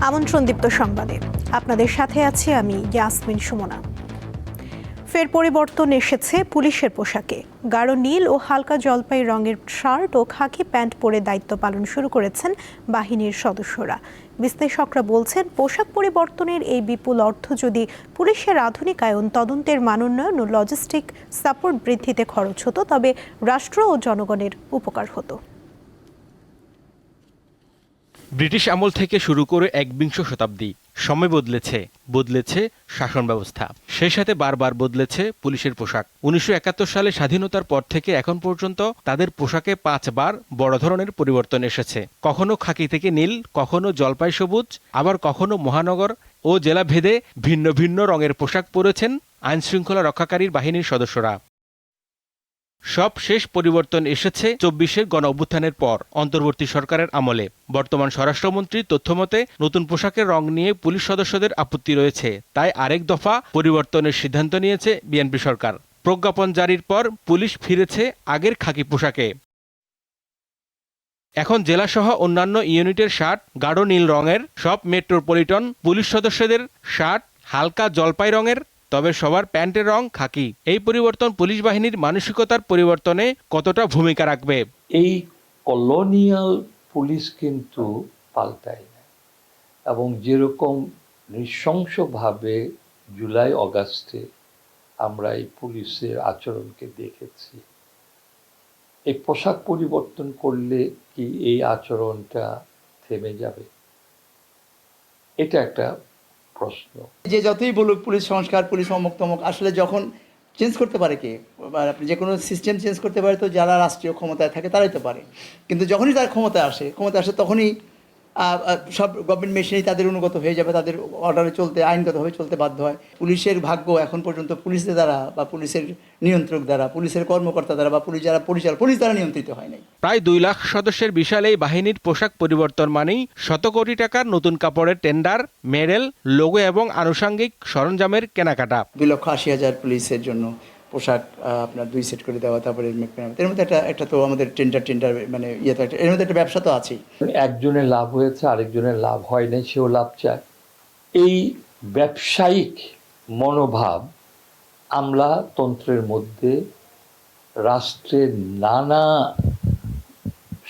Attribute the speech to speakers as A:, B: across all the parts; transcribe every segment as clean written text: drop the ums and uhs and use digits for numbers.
A: আমন্ত্রণ দীপ্ত সংবাদে আপনাদের সাথে আছি আমি ইয়াসমিন সুমনা। ফের পরিবর্তন এসেছে পুলিশের পোশাকে। গাঢ় নীল ও হালকা জলপাই রঙের শার্ট ও খাকি প্যান্ট পরে দায়িত্ব পালন শুরু করেছেন বাহিনীর সদস্যরা। বিশ্লেষকরা বলছেন, পোশাক পরিবর্তনের এই বিপুল অর্থ যদি পুলিশের আধুনিকায়ন, তদন্তের মানোন্নয়ন ও লজিস্টিক সাপোর্ট বৃদ্ধিতে খরচ হতো, তবে রাষ্ট্র ও জনগণের উপকার হতো।
B: ব্রিটিশ আমল থেকে শুরু করে একবিংশ শতাব্দী, সময় বদলেছে শাসন ব্যবস্থা, সেই সাথে বারবার বদলেছে পুলিশের পোশাক। 1971 সালে স্বাধীনতার পর থেকে এখন পর্যন্ত তাদের পোশাকে 5 বার বড় ধরনের পরিবর্তন এসেছে। কখনো খাকি থেকে নীল, কখনো জলপাই সবুজ, আবার কখনো মহানগর ও জেলা ভেদে ভিন্ন ভিন্ন রঙের পোশাক পরেছেন আইনশৃঙ্খলা রক্ষাকারী বাহিনীর সদস্যরা। সব শেষ পরিবর্তন এসেছে 24-এর গণ অভ্যুত্থানের পর অন্তর্বর্তী সরকারের আমলে। বর্তমান স্বরাষ্ট্রমন্ত্রীর তথ্যমতে নতুন পোশাকের রং নিয়ে পুলিশ সদস্যদের আপত্তি রয়েছে, তাই আরেক দফা পরিবর্তনের সিদ্ধান্ত নিয়েছে বিএনপি সরকার। প্রজ্ঞাপন জারির পর পুলিশ ফিরেছে আগের খাকি পোশাকে। এখন জেলাসহ অন্যান্য ইউনিটের শার্ট গাঢ় নীল রঙের, সব মেট্রোপলিটন পুলিশ সদস্যদের শার্ট হালকা জলপাই রঙের, তবে সবার প্যান্টের রং খাকি। এই পরিবর্তন পুলিশ বাহিনীর মানসিকতার পরিবর্তনে কতটা ভূমিকা রাখবে?
C: এই কলোনিয়াল পুলিশ কিন্তু পাল্টায় না, এবং যেরকম নৃশংসভাবে জুলাই অগাস্টে আমরা এই পুলিশের আচরণকে দেখেছি, এই পোশাক পরিবর্তন করলে কি এই আচরণটা থেমে যাবে? এটা একটা প্রশ্ন।
D: যে যতই বলুক পুলিশ সংস্কার, পুলিশ অমুক তমুক, আসলে যখন চেঞ্জ করতে পারে কে, আপনি যে কোনো সিস্টেম চেঞ্জ করতে পারে তো যারা রাষ্ট্রীয় ক্ষমতায় থাকে তারাই তো পারে। কিন্তু যখনই তার ক্ষমতা আসে তখনই সব গভর্নমেন্ট মেশিনারি তাদের অনুগত হয়ে যাবে, তাদের অর্ডারে চলতে, আইনগতভাবে চলতে বাধ্য হয়। পুলিশের ভাগ্য এখন পর্যন্ত পুলিশের দ্বারা বা পুলিশের নিয়ন্ত্রক দ্বারা, পুলিশের কর্মকর্তা দ্বারা বা পুলিশ যারা পরিচালক, পুলিশ দ্বারা নিয়ন্ত্রিত হয় নাই।
B: প্রায় 2 লাখ সদস্যের বিশাল এই বাহিনীর পোশাক পরিবর্তন মানেই শত কোটি টাকার নতুন কাপড়ের টেন্ডার, মেডেল, লোগো এবং আনুষঙ্গিক সরঞ্জামের কেনাকাটা।
D: 2,80,000 পুলিশের জন্য পোশাক আপনার 2 সেট করে দেওয়া, তারপরে এর মধ্যে একটা তো আমাদের টেন্ডার মানে তো এর মধ্যে একটা ব্যবসা তো আছেই।
C: একজনের লাভ হয়েছে, আরেকজনের লাভ হয় নাই, সেও লাভ চায়। এই ব্যবসায়িক মনোভাব আমলাতন্ত্রের মধ্যে রাষ্ট্রের নানা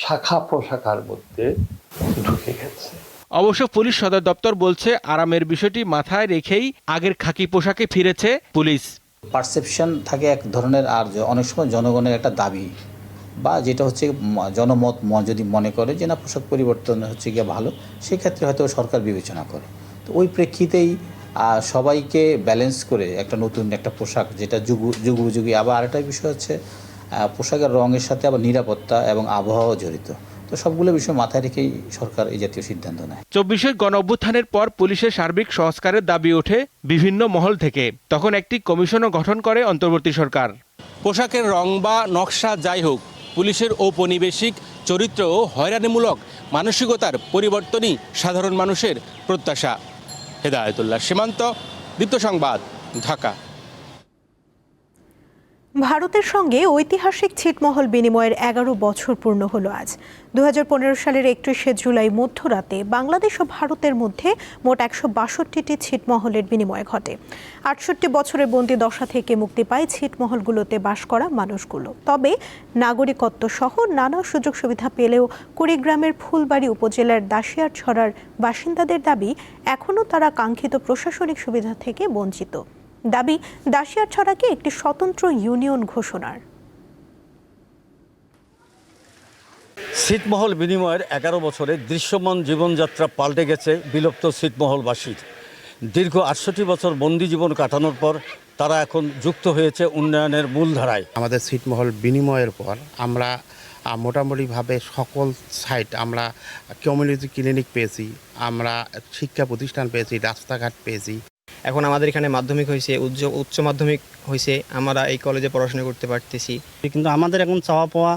C: শাখা প্রশাখার মধ্যে ঢুকে গেছে।
B: অবশ্য পুলিশ সদর দপ্তর বলছে, আরামের বিষয়টি মাথায় রেখেই আগের খাকি পোশাকে ফিরেছে পুলিশ।
E: পারসেপশন থাকে এক ধরনের, আর অনেক সময় জনগণের একটা দাবি বা যেটা হচ্ছে জনমত যদি মনে করে যে না পোশাক পরিবর্তন হচ্ছে গিয়ে ভালো, সেক্ষেত্রে হয়তো সরকার বিবেচনা করে। তো ওই প্রেক্ষিতেই সবাইকে ব্যালেন্স করে একটা নতুন একটা পোশাক, যেটা যুগোপযোগী। আবার আরেকটা বিষয় হচ্ছে পোশাকের রঙের সাথে আবার নিরাপত্তা এবং আবহাওয়া জড়িত। তো সবগুলো বিষয় মাথায় রেখেই সরকার এই জাতীয় সিদ্ধান্ত নেয়।
B: 24-এর গণ অভ্যুত্থানের পর পুলিশের সার্বিক সংস্কারের দাবি ওঠে বিভিন্ন মহল থেকে। তখন একটি কমিশনও গঠন করে অন্তর্বর্তী সরকার। পোশাকের রং বা নকশা যাই হোক, পুলিশের ঔপনিবেশিক চরিত্র ও হয়রানিমূলক মানসিকতার পরিবর্তনই সাধারণ মানুষের প্রত্যাশা। হেদায়েতুল্লাহ সীমান্ত, দীপ্ত সংবাদ, ঢাকা।
A: ভারতের সঙ্গে ঐতিহাসিক ছিটমহল বিনিময়ের 11 বছর পূর্ণ হলো আজ। 2015 সালের 31শে জুলাই মধ্যরাতে বাংলাদেশ ও ভারতের মধ্যে মোট 162টি ছিটমহলের বিনিময় ঘটে। 68 বছরের বন্দি দশা থেকে মুক্তি পায় ছিটমহলগুলোতে বাস করা মানুষগুলো। তবে নাগরিকত্ব সহ নানা সুযোগ সুবিধা পেলেও কুড়িগ্রামের ফুলবাড়ী উপজেলার দাসিয়ারছড়ার বাসিন্দাদের দাবি, এখনও তারা কাঙ্ক্ষিত প্রশাসনিক সুবিধা থেকে বঞ্চিত। দাবি দাসিয়ারছড়াকে একটি স্বতন্ত্র ইউনিয়ন ঘোষণার।
F: ছিটমহল বিনিময়ের 11 বছরে দৃশ্যমান জীবনযাত্রা পাল্টে গেছে বিলুপ্ত ছিটমহলবাসীর। দীর্ঘ 68 বছর বন্দি জীবন কাটানোর পর তারা এখন যুক্ত হয়েছে উন্নয়নের মূলধারায়।
G: আমাদের ছিটমহল বিনিময়ের পর আমরা মোটামুটিভাবে সকল সাইট, আমরা কমিউনিটি ক্লিনিক পেয়েছি, আমরা শিক্ষা প্রতিষ্ঠান পেয়েছি, রাস্তাঘাট পেয়েছি।
H: এখন আমাদের এখানে মাধ্যমিক হয়েছে, উচ্চ মাধ্যমিক হয়েছে, আমরা এই কলেজে পড়াশোনা করতে পারতেছি।
I: কিন্তু আমাদের এখন চাওয়া পাওয়া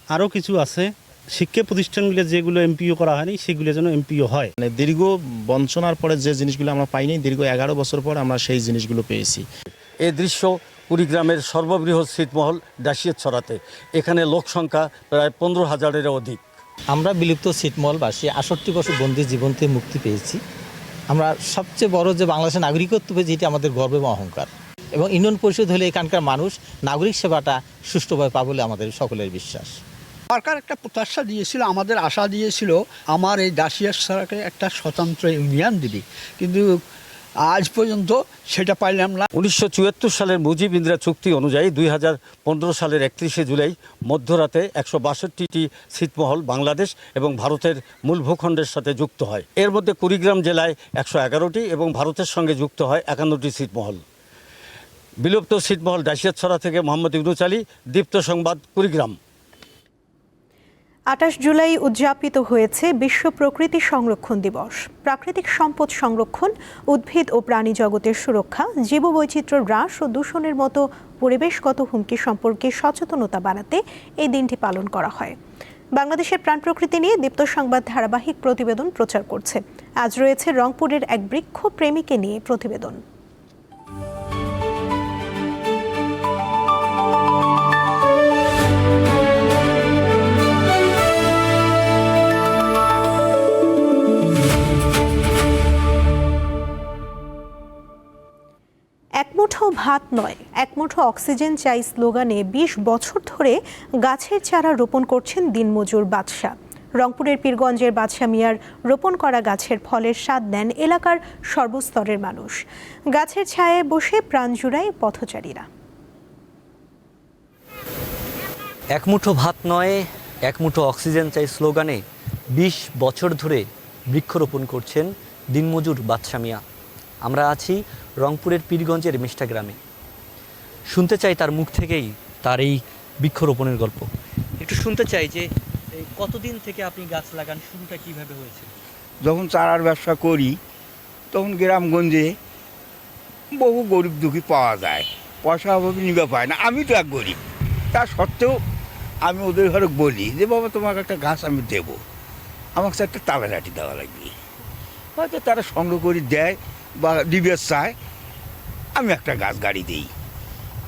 I: আরও কিছু আছে। শিক্ষা প্রতিষ্ঠানগুলো যেগুলো এমপিও করা হয়নি সেগুলো যেন এমপিও হয়।
J: মানে দীর্ঘ বঞ্চনার পরে যে জিনিসগুলো আমরা পাইনি, দীর্ঘ 11 বছর পর আমরা সেই জিনিসগুলো পেয়েছি।
F: এ দৃশ্য কুড়িগ্রামের সর্ববৃহৎ ছিটমহল দাসিয়ারছড়াতে। এখানে লোক সংখ্যা প্রায় 15,000-এর অধিক।
K: আমরা বিলুপ্ত ছিটমহলবাসী 68 বছর বন্দি জীবন থেকে মুক্তি পেয়েছি।
E: আমরা সবচেয়ে বড় যে বাংলাদেশের নাগরিকত্ব পেয়েছি, যেটি আমাদের গর্ব এবং অহংকার। এবং ইউনিয়ন পরিষদ হলে এখানকার মানুষ নাগরিক সেবাটা সুষ্ঠুভাবে পাবে বলে আমাদের সকলের বিশ্বাস।
K: সরকার একটা প্রত্যাশা দিয়েছিল, আমাদের আশা দিয়েছিল আমার এই দাসিয়ারকে একটা স্বতন্ত্র ইউনিয়ন দিবি, কিন্তু আজ পর্যন্ত সেটা পাইলাম না।
F: 1974 সালের মুজিব ইন্দিরা চুক্তি অনুযায়ী 2015 সালের 31শে জুলাই মধ্যরাতে 162টি ছিটমহল বাংলাদেশ এবং ভারতের মূল ভূখণ্ডের সাথে যুক্ত হয়। এর মধ্যে কুড়িগ্রাম জেলায় 111টি এবং ভারতের সঙ্গে যুক্ত হয় 51টি ছিটমহল। বিলুপ্ত ছিটমহল ডাসিয়াছড়া থেকে মোহাম্মদ ইউনুস আলী, দীপ্ত সংবাদ, কুড়িগ্রাম।
A: 28 জুলাই উদযাপিত হয়েছে বিশ্ব প্রকৃতি সংরক্ষণ দিবস। প্রাকৃতিক সম্পদ সংরক্ষণ, উদ্ভিদ ও প্রাণী জগতের সুরক্ষা, জীববৈচিত্র্য হ্রাস ও দূষণের মতো পরিবেশগত হুমকি সম্পর্কে সচেতনতা বাড়াতে এই দিনটি পালন করা হয়। বাংলাদেশের প্রাণ প্রকৃতি নিয়ে দীপ্ত সংবাদ ধারাবাহিক প্রতিবেদন প্রচার করছে। আজ রয়েছে রংপুরের এক বৃক্ষ প্রেমীকে নিয়ে প্রতিবেদন। এক মুঠো ভাত নয়, এক মুঠো অক্সিজেন চাই স্লোগানে 20 বছর ধরে গাছের চারা রোপণ করছেন দিনমজুর বাদশা। রংপুরের পীরগঞ্জের বাদশা মিয়ার রোপণ করা গাছের ফলের স্বাদ নেন এলাকার সর্বস্তরের মানুষ। গাছের ছায়ায় বসে প্রাণ জুড়ায় পথচারীরা।
L: এক মুঠো ভাত নয়, এক মুঠো অক্সিজেন চাই স্লোগানে 20 বছর ধরে বৃক্ষরোপণ করছেন দিনমজুর বাদশা মিয়া। আমরা আছি রংপুরের পীরগঞ্জের মিষ্টা গ্রামে। শুনতে চাই তার মুখ থেকেই তার এই বৃক্ষরোপণের গল্প। একটু শুনতে চাই যে কতদিন থেকে আপনি গাছ লাগান, শুরুটা কিভাবে হয়েছে?
M: যখন চারার ব্যবসা করি তখন গ্রামগঞ্জে বহু গরিব দুঃখী পাওয়া যায়, পয়সা অভাবে নিবে পায় না। আমি তো এক গরিব, তা সত্ত্বেও আমি ওদের ঘরে বলি যে বাবা তোমাকে একটা গাছ আমি দেবো, আমাকে একটা তালা লাঠি দেওয়া লাগবে। হয়তো তারা সংগ্রহ করে দেয় বা দিবে চায়, আমি একটা গাছ গাড়ি দিই।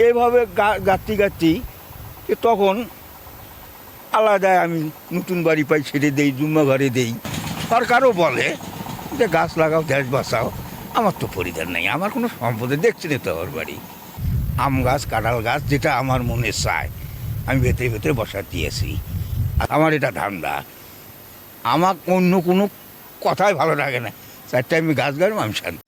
M: এইভাবে গাঁতি তখন আলাদায় আমি নতুন বাড়ি পাই ছেড়ে দেই, জুম্মা ঘরে দেই। সরকারও বলে যে গাছ লাগাও, দেশ বাঁচাও। আমার তো পরিধান নেই, আমার কোনো সম্পদে দেখছি না তো আমার বাড়ি। আম গাছ, কাঁঠাল গাছ, যেটা আমার মনে চায় আমি ভেতরে ভেতরে বসা দিয়েছি। আমার এটা ধান্দা, আমার অন্য কোনো কথাই ভালো লাগে না। চারটে আমি গাছ গাড়ব, আমি শান্তি।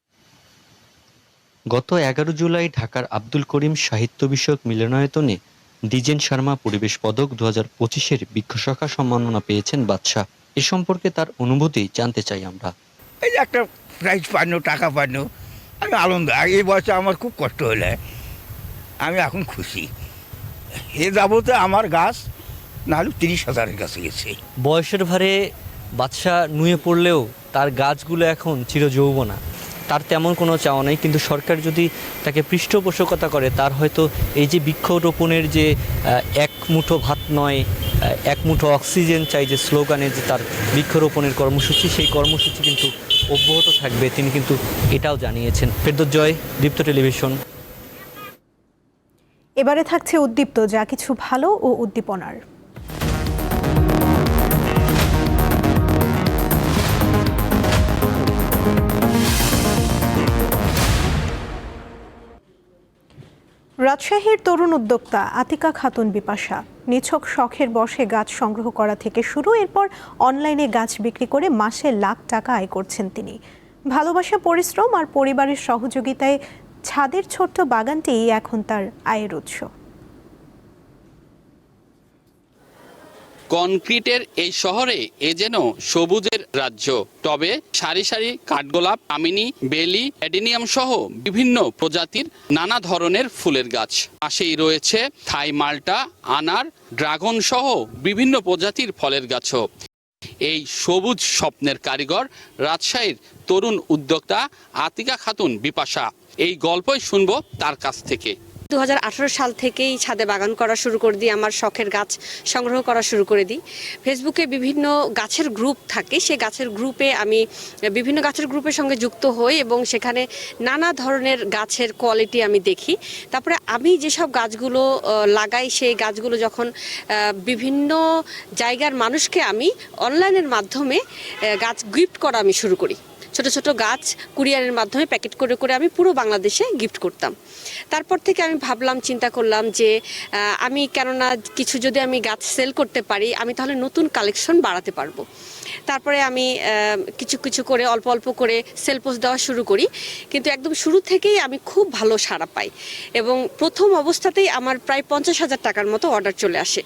L: গত 11 জুলাই ঢাকার আব্দুল করিম সাহিত্য বিষয়ক মিলনায়তনে দ্বিজেন শর্মা পরিবেশ পদক 2025-এর বৃক্ষশাখা সম্মাননা পেয়েছেন বাদশা। এ সম্পর্কে তার অনুভূতি জানতে চাই আমরা।
M: এই যে একটা প্রাইজ পানো, টাকা পানো, আমি আনন্দ। এই বয়সে আমার খুব কষ্ট হলে আমি এখন খুশি। এ যাবতে আমার গাছ নাহলে 30,000-এর কাছে গেছে।
L: বয়সের ভারে বাদশা নুয়ে পড়লেও তার গাছগুলো এখন চিরযৌবনা। তার তেমন কোনো চাওয়া নেই, কিন্তু সরকার যদি তাকে পৃষ্ঠপোষকতা করে, তার হয়তো এই যে বৃক্ষরোপণের যে এক মুঠো ভাত নয়, এক মুঠো অক্সিজেন চাই যে স্লোগানে যে তার বৃক্ষরোপণের কর্মসূচি, সেই কর্মসূচি কিন্তু অব্যাহত থাকবে, তিনি কিন্তু এটাও জানিয়েছেন। ফেরদৌস জয়, দীপ্ত টেলিভিশন।
A: এবারে থাকছে উদ্দীপ্ত, যা কিছু ভালো ও উদ্দীপনার। রাজশাহীর তরুণ উদ্যোক্তা আতিকা খাতুন বিপাশা নিছক শখের বশে গাছ সংগ্রহ করা থেকে শুরু, এরপর অনলাইনে গাছ বিক্রি করে মাসে লাখ টাকা আয় করছেন তিনি। ভালোবাসা, পরিশ্রম আর পরিবারের সহযোগিতায় ছাদের ছোট্ট বাগানটি এখন তার আয়ের উৎস।
N: কনক্রিটের এই শহরে এ যেন সবুজের রাজ্য। টবে সারি সারি কাঠগোলাপ, কামিনী, বেলি, অ্যাডেনিয়াম সহ বিভিন্ন প্রজাতির নানা ধরনের ফুলের গাছ। পাশেই রয়েছে থাই মাল্টা, আনার, ড্রাগন সহ বিভিন্ন প্রজাতির ফলের গাছও। এই সবুজ স্বপ্নের কারিগর রাজশাহীর তরুণ উদ্যোক্তা আতিকা খাতুন বিপাশা। এই গল্পই শুনবো তার কাছ থেকে।
O: 2018 সাল থেকেই ছাদে বাগান করা শুরু করে দিই, আমার শখের গাছ সংগ্রহ করা শুরু করে দিই। ফেসবুকে বিভিন্ন গাছের গ্রুপ থাকে, সেই গাছের গ্রুপে আমি বিভিন্ন গাছের গ্রুপের সঙ্গে যুক্ত হই এবং সেখানে নানা ধরনের গাছের কোয়ালিটি আমি দেখি। তারপরে আমি যেসব গাছগুলো লাগাই, সেই গাছগুলো যখন বিভিন্ন জায়গার মানুষকে আমি অনলাইনের মাধ্যমে গাছ গিফট করা আমি শুরু করি। ছোট ছোট গাছ কুরিয়ারের মাধ্যমে প্যাকেট করে করে আমি পুরো বাংলাদেশে গিফট করতাম। তারপর থেকে আমি ভাবলাম, চিন্তা করলাম যে আমি কেননা কিছু যদি আমি গাছ সেল করতে পারি, আমি তাহলে নতুন কালেকশন বাড়াতে পারবো। তারপরে আমি কিছু কিছু করে অল্প অল্প করে সেল পোস্ট দেওয়া শুরু করি, কিন্তু একদম শুরু থেকেই আমি খুব ভালো সাড়া পাই এবং প্রথম অবস্থাতেই আমার প্রায় 50,000 টাকার মতো অর্ডার চলে আসে।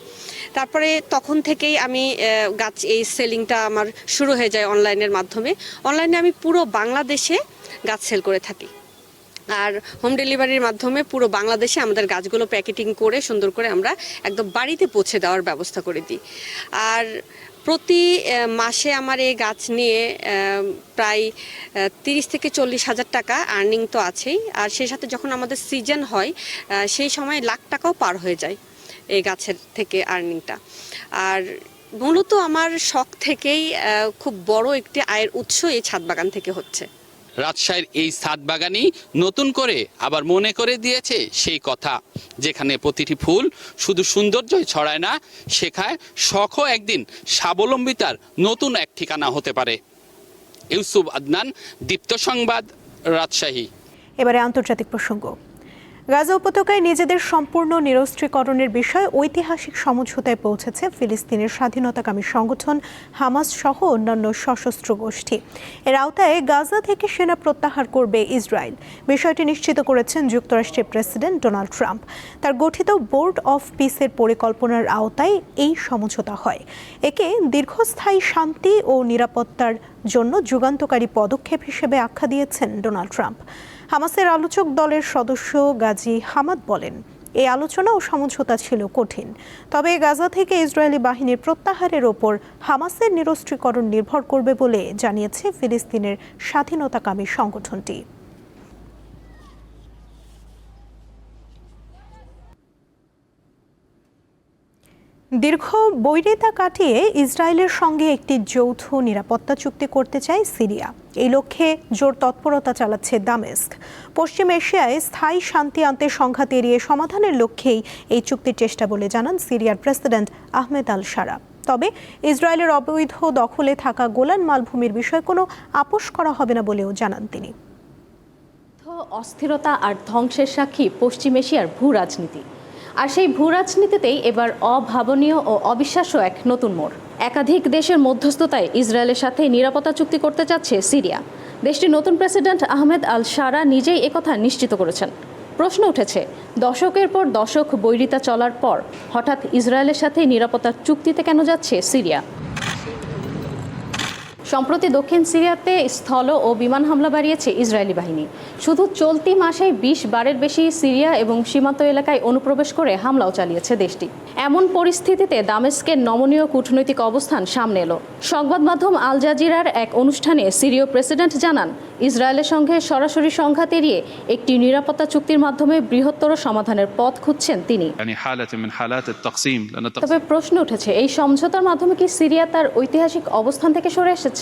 O: তারপরে তখন থেকেই আমি গাছ এই সেলিংটা আমার শুরু হয়ে যায় অনলাইনের মাধ্যমে। অনলাইনে আমি পুরো বাংলাদেশে গাছ সেল করে থাকি, আর হোম ডেলিভারির মাধ্যমে পুরো বাংলাদেশে আমাদের গাছগুলো প্যাকেটিং করে সুন্দর করে আমরা একদম বাড়িতে পৌঁছে দেওয়ার ব্যবস্থা করে দিই। আর প্রতি মাসে আমার এই গাছ নিয়ে প্রায় 30 থেকে 40,000 টাকা আর্নিং তো আছেই, আর সেই সাথে যখন আমাদের সিজন হয় সেই সময় লাখ টাকাও পার হয়ে যায় এই গাছের থেকে আর্নিংটা। আর মূলত আমার শখ থেকেই খুব বড় একটি আয়ের উৎস এই ছাদ বাগান থেকে হচ্ছে।
N: রাজশাহীর এই ছাদ বাগানই নতুন করে আবার মনে করে দিয়েছে সেই কথা, যেখানে প্রতিটি ফুল শুধু সৌন্দর্যই ছড়ায় না, শেখায় শখও একদিন স্বাবলম্বিতার নতুন এক ঠিকানা হতে পারে। ইউসুফ আদনান, দীপ্ত সংবাদ, রাজশাহী।
A: এবারে আন্তর্জাতিক প্রসঙ্গ। গাজা উপত্যকায় নিজেদের সম্পূর্ণ নিরস্ত্রীকরণের বিষয়ে ঐতিহাসিক সমঝোতায় পৌঁছেছে ফিলিস্তিনের স্বাধীনতাকামী সংগঠন হামাস সহ অন্যান্য সশস্ত্র গোষ্ঠী। এর আওতায় গাজা থেকে সেনা প্রত্যাহার করবে ইসরায়েল। বিষয়টি নিশ্চিত করেছেন যুক্তরাষ্ট্রের প্রেসিডেন্ট ডোনাল্ড ট্রাম্প। তার গঠিত বোর্ড অফ পিসের পরিকল্পনার আওতায় এই সমঝোতা হয়। একে দীর্ঘস্থায়ী শান্তি ও নিরাপত্তার জন্য যুগান্তকারী পদক্ষেপ হিসেবে আখ্যা দিয়েছেন ডোনাল্ড ট্রাম্প। হামাসের আলোচক দলের সদস্য গাজী হামাদ বলেন, এই আলোচনা ও সমঝোতা ছিল কঠিন, তবে গাজা থেকে ইসরায়েলি বাহিনীর প্রত্যাহারের ওপর হামাসের নিরস্ত্রীকরণ নির্ভর করবে বলে জানিয়েছে ফিলিস্তিনের স্বাধীনতাকামী সংগঠনটি। দীর্ঘ বৈরিতা কাটিয়ে ইসরায়েলের সঙ্গে একটি যৌথ নিরাপত্তা চুক্তি করতে চায় সিরিয়া। এই লক্ষ্যে জোর তৎপরতা চালাচ্ছে দামেস্ক। পশ্চিম এশিয়ায় স্থায়ী শান্তি আনতে সংঘাত এড়িয়ে সমাধানের লক্ষ্যেই এই চুক্তির চেষ্টা বলে জানান সিরিয়ার প্রেসিডেন্ট আহমেদ আল শারা। তবে ইসরায়েলের অবৈধ দখলে থাকা গোলান মালভূমির বিষয়ে কোনো আপোষ করা হবে না বলেও জানান তিনি।
P: অস্থিরতা আর ধ্বংসের সাক্ষী পশ্চিম এশিয়ার ভূ রাজনীতি, আর সেই ভূ রাজনীতিতেই এবার অভাবনীয় ও অবিশ্বাস্য এক নতুন মোড়। একাধিক দেশের মধ্যস্থতায় ইসরায়েলের সাথে নিরাপত্তা চুক্তি করতে চাচ্ছে সিরিয়া। দেশটির নতুন প্রেসিডেন্ট আহমেদ আল শারা নিজেই একথা নিশ্চিত করেছেন। প্রশ্ন উঠেছে, দশকের পর দশক বৈরিতা চলার পর হঠাৎ ইসরায়েলের সাথে নিরাপত্তা চুক্তিতে কেন যাচ্ছে সিরিয়া? সম্প্রতি দক্ষিণ সিরিয়াতে স্থল ও বিমান হামলা বাড়িয়েছে ইসরায়েলি বাহিনী। শুধু চলতি মাসে 20 বারের বেশি সিরিয়া এবং সীমান্ত এলাকায় অনুপ্রবেশ করে হামলাও চালিয়েছে দেশটি। এমন পরিস্থিতিতে দামেস্কের নমনীয় কূটনৈতিক অবস্থান সামনে এলো। সংবাদ মাধ্যম আল জাজিরার এক অনুষ্ঠানে সিরীয় প্রেসিডেন্ট জানান, ইসরায়েলের সঙ্গে সরাসরি সংঘাত এড়িয়ে একটি নিরাপত্তা চুক্তির মাধ্যমে বৃহত্তর সমাধানের পথ খুঁজছেন তিনি। তবে প্রশ্ন উঠেছে, এই সমঝোতার মাধ্যমে কি সিরিয়া তার ঐতিহাসিক অবস্থান থেকে সরে এসেছে?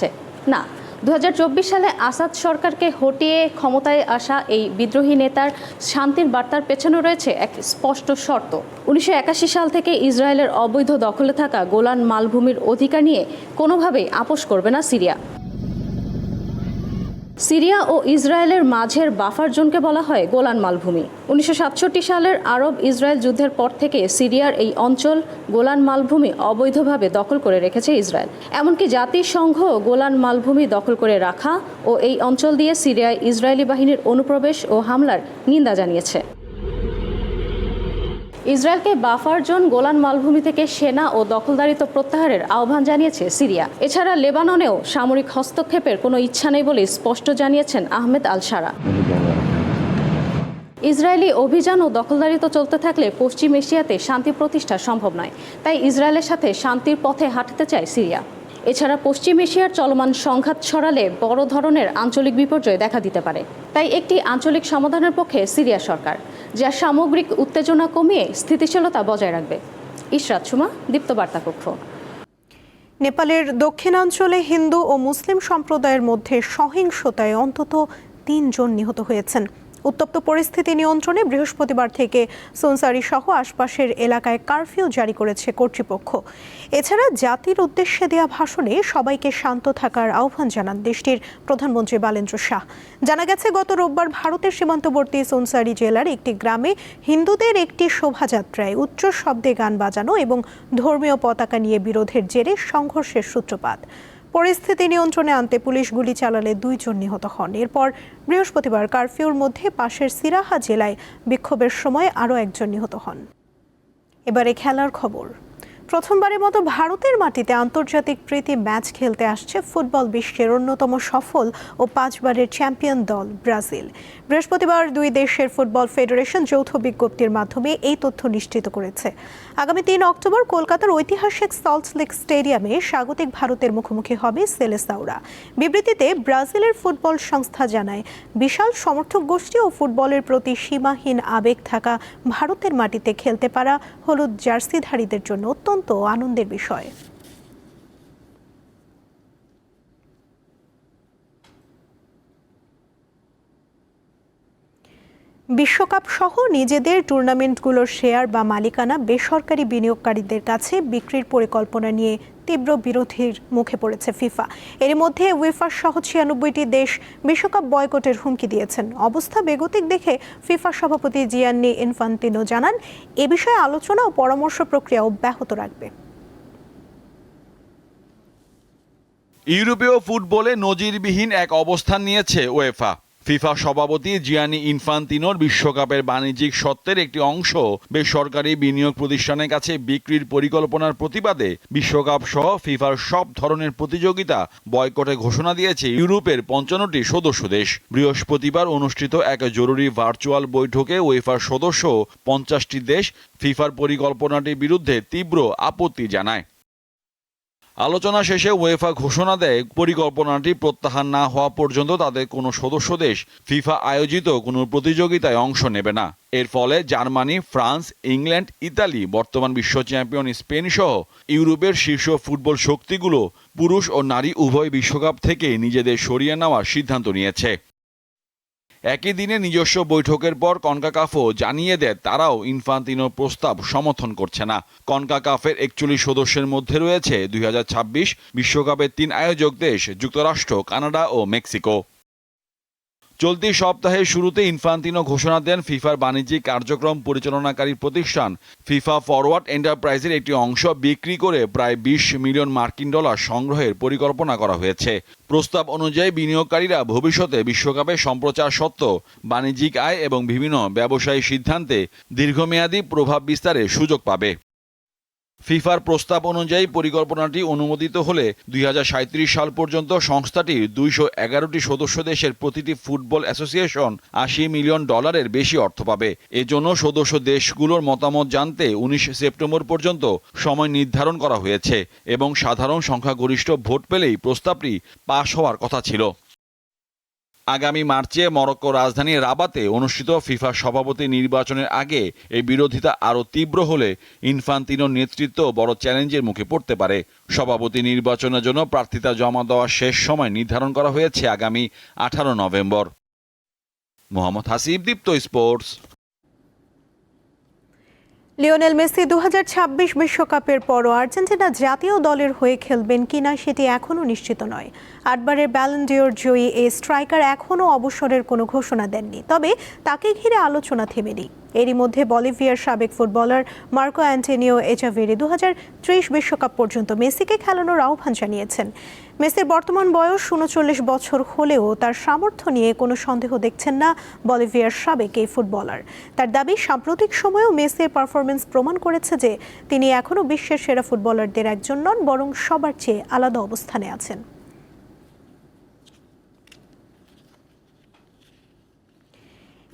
P: না। 2024 সালে আসাদ সরকারকে হটিয়ে ক্ষমতায় আসা এই বিদ্রোহী নেতার শান্তির বার্তার পেছনে রয়েছে এক স্পষ্ট শর্ত। 1981 সাল থেকে ইসরায়েলের অবৈধ দখলে থাকা গোলান মালভূমির অধিকার নিয়ে কোনোভাবেই আপোষ করবে না সিরিয়া। সিরিয়া ও ইসরায়েলের মাঝের বাফার জোনকে বলা হয় গোলান মালভূমি। 1967 সালের আরব ইসরায়েল যুদ্ধের পর থেকে সিরিয়ার এই অঞ্চল গোলান মালভূমি অবৈধভাবে দখল করে রেখেছে ইসরায়েল। এমনকি জাতিসংঘ গোলান মালভূমি দখল করে রাখা ও এই অঞ্চল দিয়ে সিরিয়ায় ইসরায়েলি বাহিনীর অনুপ্রবেশ ও হামলার নিন্দা জানিয়েছে। ইসরায়েলকে বাফার জোন গোলান মালভূমি থেকে সেনা ও দখলদারিত্ব প্রত্যাহারের আহ্বান জানিয়েছে সিরিয়া। এছাড়া লেবাননেও সামরিক হস্তক্ষেপের কোনো ইচ্ছা নেই বলে স্পষ্ট জানিয়েছেন আহমেদ আল শারা। ইসরায়েলি অভিযান ও দখলদারিত্ব চলতে থাকলে পশ্চিম এশিয়াতে শান্তি প্রতিষ্ঠা সম্ভব নয়। তাই ইসরায়েলের সাথে শান্তির পথে হাঁটতে চায় সিরিয়া। এছাড়া পশ্চিম এশিয়ার চলমান সংঘাত ছড়ালে বড় ধরনের আঞ্চলিক বিপর্যয় দেখা দিতে পারে। তাই একটি আঞ্চলিক সমাধানের পক্ষে সিরিয়া সরকার, যা সামগ্রিক উত্তেজনা কমিয়ে স্থিতিশীলতা বজায় রাখবে। ইশরাত সুমা, দীপ্ত বার্তা কক্ষ।
A: নেপালের দক্ষিণাঞ্চলে হিন্দু ও মুসলিম সম্প্রদায়ের মধ্যে সহিংসতায় অন্তত 3 জন নিহত হয়েছেন। উত্তপ্ত পরিস্থিতি নিয়ন্ত্রণে বৃহস্পতিবার থেকে সোনসারি সহ আশপাশের এলাকায় কারফিউ জারি করেছে কর্তৃপক্ষ। এছাড়া জাতির উদ্দেশ্যে দেয়া ভাষণে সবাইকে শান্ত থাকার আহ্বান জানান দেশটির প্রধানমন্ত্রী বালেন্দ্র শাহ। জানা গেছে, গত রোববার ভারতের সীমান্তবর্তী সোনসারি জেলার একটি গ্রামে হিন্দুদের একটি শোভাযাত্রায় উচ্চ শব্দে গান বাজানো এবং ধর্মীয় পতাকা নিয়ে বিরোধের জেরে সংঘর্ষের সূত্রপাত। পরিস্থিতি নিয়ন্ত্রণে আনতে পুলিশ গুলি চালালে 2 জন নিহত হন। এরপর বৃহস্পতিবার কারফিউর মধ্যে পাশের সিরাহা জেলায় বিক্ষোভের সময় আরও 1 জন নিহত হন। এবারে খেলার খবর। প্রথমবারের মতো ভারতের মাটিতে আন্তর্জাতিক প্রীতি ম্যাচ খেলতে আসছে ফুটবল বিশ্বের অন্যতম সফল ও 5 বারের চ্যাম্পিয়ন দল ব্রাজিল। বৃহস্পতিবার 2 দেশের ফুটবল ফেডারেশন যৌথ বিজ্ঞপ্তির মাধ্যমে এই তথ্য নিশ্চিত করেছে। আগামী 3 অক্টোবর কলকাতার ঐতিহাসিক সল্ট লেক স্টেডিয়ামে স্বাগতিক ভারতের মুখোমুখি হবে সেলেসাওরা। বিবৃতিতে ব্রাজিলের ফুটবল সংস্থা জানায়, বিশাল সমর্থক গোষ্ঠী ও ফুটবলের প্রতি সীমাহীন আবেগ থাকা ভারতের মাটিতে খেলতে পারা হলুদ জার্সিধারীদের জন্য অত্যন্ত আনন্দের বিষয়। বিশ্বকাপ সহ নিজেদের টুর্নামেন্টগুলোর শেয়ার বা মালিকানা বেসরকারি বিনিয়োগকারীদের কাছে বিক্রির পরিকল্পনা নিয়ে তীব্র বিরোধের মুখে পড়েছে ফিফা। এর মধ্যে উয়েফা সহ 96টি দেশ বিশ্বকাপ বয়কটের হুমকি দিয়েছেন। অবস্থা বেগতিক দেখে ফিফা সভাপতি জিয়ান্নি ইনফান্তিনো জানান, এ বিষয়ে আলোচনা ও পরামর্শ প্রক্রিয়া অব্যাহত রাখবে।
Q: ইউরোপীয় ফুটবলে নজিরবিহীন এক অবস্থান নিয়েছে উয়েফা। ফিফা সভাপতি জিয়ানি ইনফান্তিনোর বিশ্বকাপের বাণিজ্যিক স্বত্বের একটি অংশ বেসরকারি বিনিয়োগ প্রতিষ্ঠানের কাছে বিক্রির পরিকল্পনার প্রতিবাদে বিশ্বকাপ সহ ফিফার সব ধরনের প্রতিযোগিতা বয়কটে ঘোষণা দিয়েছে ইউরোপের 55টি সদস্য দেশ। বৃহস্পতিবার অনুষ্ঠিত এক জরুরি ভার্চুয়াল বৈঠকে উয়েফার সদস্য 50টি দেশ ফিফার পরিকল্পনাটির বিরুদ্ধে তীব্র আপত্তি জানায়। আলোচনা শেষে উয়েফা ঘোষণা দেয়, পরিকল্পনাটি প্রত্যাহার না হওয়া পর্যন্ত তাদের কোনো সদস্য দেশ ফিফা আয়োজিত কোনো প্রতিযোগিতায় অংশ নেবে না। এর ফলে জার্মানি, ফ্রান্স, ইংল্যান্ড, ইতালি, বর্তমান বিশ্ব চ্যাম্পিয়ন স্পেন সহ ইউরোপের শীর্ষ ফুটবল শক্তিগুলো পুরুষ ও নারী উভয় বিশ্বকাপ থেকে নিজেদের সরিয়ে নেওয়ার সিদ্ধান্ত নিয়েছে। একই দিনে নিজস্ব বৈঠকের পর কনকাকাফও জানিয়ে দেয় তারাও ইনফান্তিনোর প্রস্তাব সমর্থন করছে না। কনকাকাফের 41 সদস্যের মধ্যে রয়েছে 2026 বিশ্বকাপের 3 আয়োজক দেশ যুক্তরাষ্ট্র, কানাডা ও মেক্সিকো। চলতি সপ্তাহের শুরুতে ইনফান্তিনো ঘোষণা দেন ফিফার বাণিজ্যিক কার্যক্রম পরিচালনাকারী প্রতিষ্ঠান ফিফা ফরওয়ার্ড এন্টারপ্রাইজের একটি অংশ বিক্রি করে প্রায় $20 মিলিয়ন সংগ্রহের পরিকল্পনা করা হয়েছে। প্রস্তাব অনুযায়ী বিনিয়োগকারীরা ভবিষ্যতে বিশ্বকাপে সম্প্রচার সত্ত্ব, বাণিজ্যিক আয় এবং বিভিন্ন ব্যবসায়ী সিদ্ধান্তে দীর্ঘমেয়াদী প্রভাব বিস্তারের সুযোগ পাবে। ফিফার প্রস্তাব অনুযায়ী পরিকল্পনাটি অনুমোদিত হলে 2037 সাল পর্যন্ত সংস্থাটির 211টি সদস্য দেশের প্রতিটি ফুটবল অ্যাসোসিয়েশন $80 মিলিয়ন বেশি অর্থ পাবে। এজন্য সদস্য দেশগুলোর মতামত জানতে 19 সেপ্টেম্বর পর্যন্ত সময় নির্ধারণ করা হয়েছে এবং সাধারণ সংখ্যাগরিষ্ঠ ভোট পেলেই প্রস্তাবটি পাশ হওয়ার কথা ছিল। আগামী মার্চে মরক্কো রাজধানী রাবাতে অনুষ্ঠিত ফিফা সভাপতি নির্বাচনের আগে এই বিরোধিতা আরও তীব্র হলে ইনফান্তিনোর নেতৃত্ব বড় চ্যালেঞ্জের মুখে পড়তে পারে। সভাপতি নির্বাচনের জন্য প্রার্থিতা জমা দেওয়ার শেষ সময় নির্ধারণ করা হয়েছে আগামী 18 নভেম্বর। মোহাম্মদ হাসিব, দীপ্ত স্পোর্টস।
A: লিওনেল মেসি 2026 বিশ্বকাপের পরও আর্জেন্টিনা জাতীয় দলের হয়ে খেলবেন কিনা সেটি এখনও নিশ্চিত নয়। 8 বারের ব্যালন ডিওর জয়ী এই স্ট্রাইকার এখনও অবসরের কোনো ঘোষণা দেননি, তবে তাকে ঘিরে আলোচনা থেমেনি। এরই মধ্যে বলিভিয়ার সাবেক ফুটবলার মার্কো অ্যান্টোনিও এচাভেরি 2030 বিশ্বকাপ পর্যন্ত মেসিকে খেলানোর আহ্বান জানিয়েছেন। মেসির বর্তমান বয়স 39 বছর হলেও তার সামর্থ্য নিয়ে কোনো সন্দেহ দেখছেন না বলিভিয়ার সাবেক এই ফুটবলার। তার দাবি, সাম্প্রতিক সময়েও মেসির পারফরমেন্স প্রমাণ করেছে যে তিনি এখনও বিশ্বের সেরা ফুটবলারদের একজন নন, বরং সবার চেয়ে আলাদা অবস্থানে আছেন।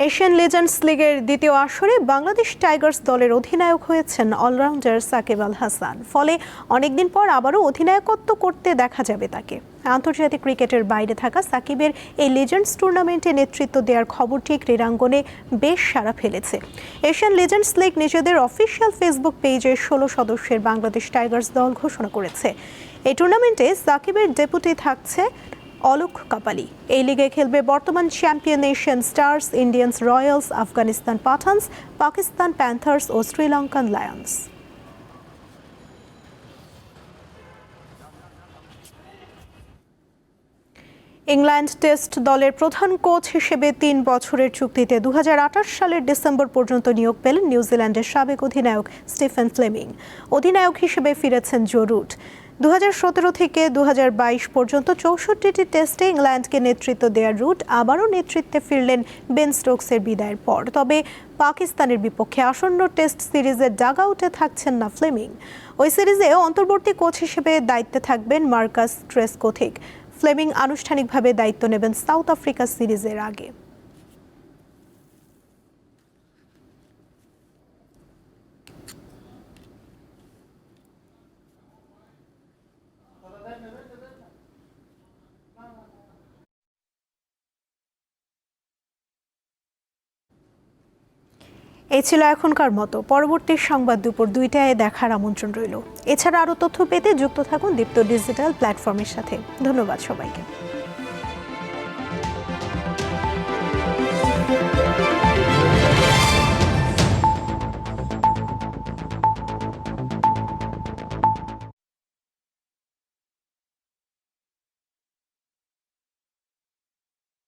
A: এশিয়ান লেজেন্ডস লিগের দ্বিতীয় আসরে বাংলাদেশ টাইগার্স দলের অধিনায়ক হয়েছেন অলরাউন্ডার সাকিব আল হাসান। ফলে অনেকদিন পর আবারও অধিনায়কত্ব করতে দেখা যাবে তাকে। আন্তর্জাতিক ক্রিকেটের বাইরে থাকা সাকিবের এই লেজেন্ডস টুর্নামেন্টে নেতৃত্ব দেওয়ার খবরটি ক্রীড়াঙ্গনে বেশ সাড়া ফেলেছে। এশিয়ান লেজেন্ডস লিগ নিজেদের অফিসিয়াল ফেসবুক পেজে 16 সদস্যের বাংলাদেশ টাইগার্স দল ঘোষণা করেছে। এই টুর্নামেন্টে সাকিবের ডেপুটি থাকছে অলোক কাপালি। এই লিগে খেলবে বর্তমান champion Asian Stars, Indians Royals, Afghanistan Pathans, Pakistan Panthers ও শ্রীলঙ্কান লায়ন্স। ইংল্যান্ড টেস্ট দলের প্রধান কোচ হিসেবে ৩ বছরের চুক্তিতে ২০২৮ সালের ডিসেম্বর পর্যন্ত নিয়োগ পেলেন নিউজিল্যান্ডের সাবেক অধিনায়ক স্টিফেন ফ্লেমিং। অধিনায়ক হিসেবে ফিরেছেন জো রুট। ২০১৭ থেকে ২০২২ পর্যন্ত ৬৪টি টেস্টে ইংল্যান্ডকে নেতৃত্ব দেওয়া রুট আবারও নেতৃত্বে ফিরলেন বেন স্টোকসের বিদায়ের পর। তবে পাকিস্তানের বিপক্ষে আসন্ন টেস্ট সিরিজের ডাগআউটে থাকছেন না ফ্লেমিং। ওই সিরিজে অন্তর্বর্তী কোচ হিসেবে দায়িত্বে থাকবেন মার্কাস ট্রেসকোথিক। ফ্লেমিং আনুষ্ঠানিকভাবে দায়িত্ব নেবেন সাউথ আফ্রিকা সিরিজের আগে। এই ছিল এখনকার মতো। পরবর্তী সংবাদ দুপুর ২টায় দেখার আমন্ত্রণ রইল। এছাড়া আরও তথ্য পেতে যুক্ত থাকুন দীপ্ত ডিজিটাল প্ল্যাটফর্মের সাথে। ধন্যবাদ সবাইকে।